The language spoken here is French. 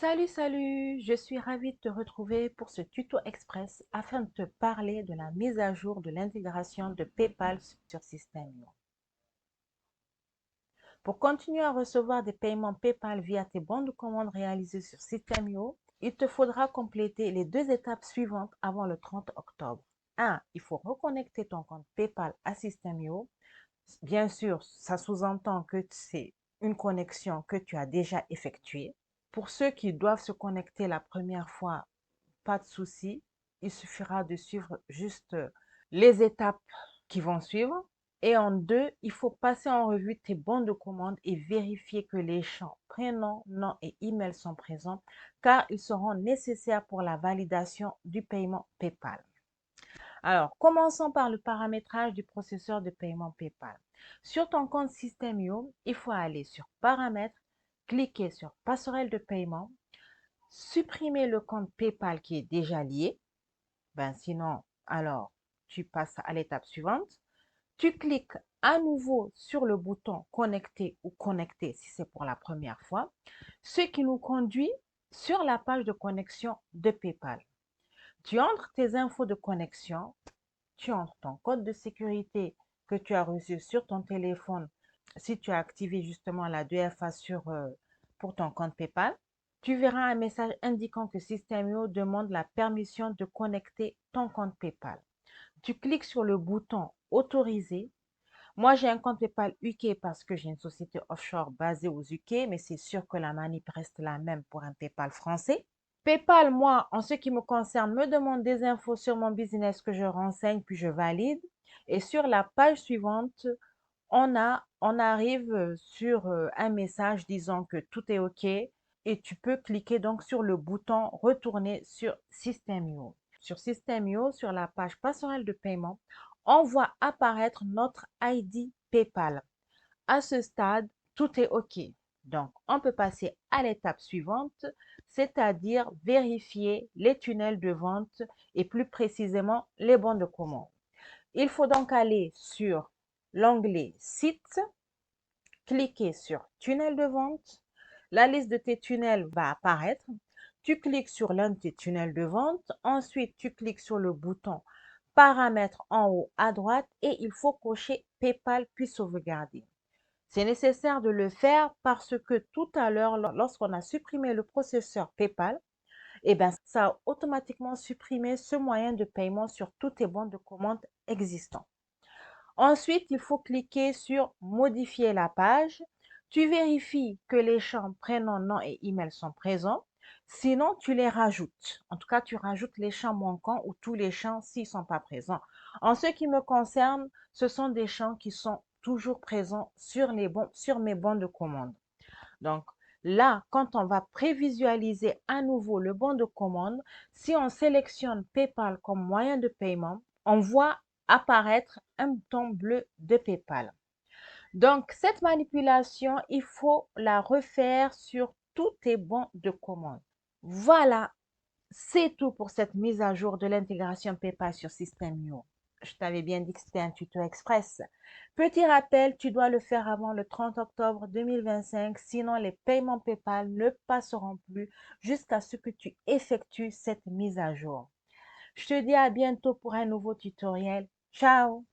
Salut, je suis ravie de te retrouver pour ce tuto express afin de te parler de la mise à jour de l'intégration de PayPal sur System.io. Pour continuer à recevoir des paiements PayPal via tes bons de commande réalisés sur System.io, il te faudra compléter les deux étapes suivantes avant le 30 octobre. 1. Il faut reconnecter ton compte PayPal à System.io. Bien sûr, ça sous-entend que c'est une connexion que tu as déjà effectuée. Pour ceux qui doivent se connecter la première fois, pas de souci. Il suffira de suivre juste les étapes qui vont suivre. Et en deux, il faut passer en revue tes bons de commande et vérifier que les champs prénom, nom et email sont présents car ils seront nécessaires pour la validation du paiement PayPal. Alors, commençons par le paramétrage du processeur de paiement PayPal. Sur ton compte System.io, il faut aller sur Paramètres, cliquer sur Passerelle de paiement, supprimer le compte PayPal qui est déjà lié. Sinon, alors, tu passes à l'étape suivante. Tu cliques à nouveau sur le bouton connecter ou connecter si c'est pour la première fois, ce qui nous conduit sur la page de connexion de PayPal. Tu entres tes infos de connexion, tu entres ton code de sécurité que tu as reçu sur ton téléphone si tu as activé justement la 2FA pour ton compte PayPal. Tu verras un message indiquant que System.io demande la permission de connecter ton compte PayPal. Tu cliques sur le bouton Autoriser. Moi, j'ai un compte PayPal UK parce que j'ai une société offshore basée aux UK, mais c'est sûr que la manip reste la même pour un PayPal français. PayPal, moi, en ce qui me concerne, me demande des infos sur mon business que je renseigne, puis je valide. Et sur la page suivante, on arrive sur un message disant que tout est OK et tu peux cliquer donc sur le bouton Retourner sur System.io. Sur System.io, sur la page passerelle de paiement, on voit apparaître notre ID PayPal. À ce stade, tout est OK. Donc, on peut passer à l'étape suivante, c'est-à-dire vérifier les tunnels de vente et plus précisément les bons de commande. Il faut donc aller sur l'onglet Site, cliquer sur Tunnel de vente. La liste de tes tunnels va apparaître. Tu cliques sur l'un de tes tunnels de vente. Ensuite, tu cliques sur le bouton Paramètres en haut à droite et il faut cocher PayPal puis sauvegarder. C'est nécessaire de le faire parce que tout à l'heure, lorsqu'on a supprimé le processeur PayPal, ça a automatiquement supprimé ce moyen de paiement sur tous tes bons de commande existants. Ensuite, il faut cliquer sur Modifier la page. Tu vérifies que les champs prénom, nom et email sont présents. Sinon, tu les rajoutes. En tout cas, tu rajoutes les champs manquants ou tous les champs s'ils ne sont pas présents. En ce qui me concerne, ce sont des champs qui sont toujours présents sur mes bons de commande. Donc là, quand on va prévisualiser à nouveau le bon de commande, si on sélectionne PayPal comme moyen de paiement, on voit apparaître un bouton bleu de PayPal. Donc cette manipulation, il faut la refaire sur tous tes bons de commande. Voilà, c'est tout pour cette mise à jour de l'intégration PayPal sur System.io. Je t'avais bien dit que c'était un tuto express. Petit rappel, tu dois le faire avant le 30 octobre 2025, sinon les paiements PayPal ne passeront plus jusqu'à ce que tu effectues cette mise à jour. Je te dis à bientôt pour un nouveau tutoriel. Ciao!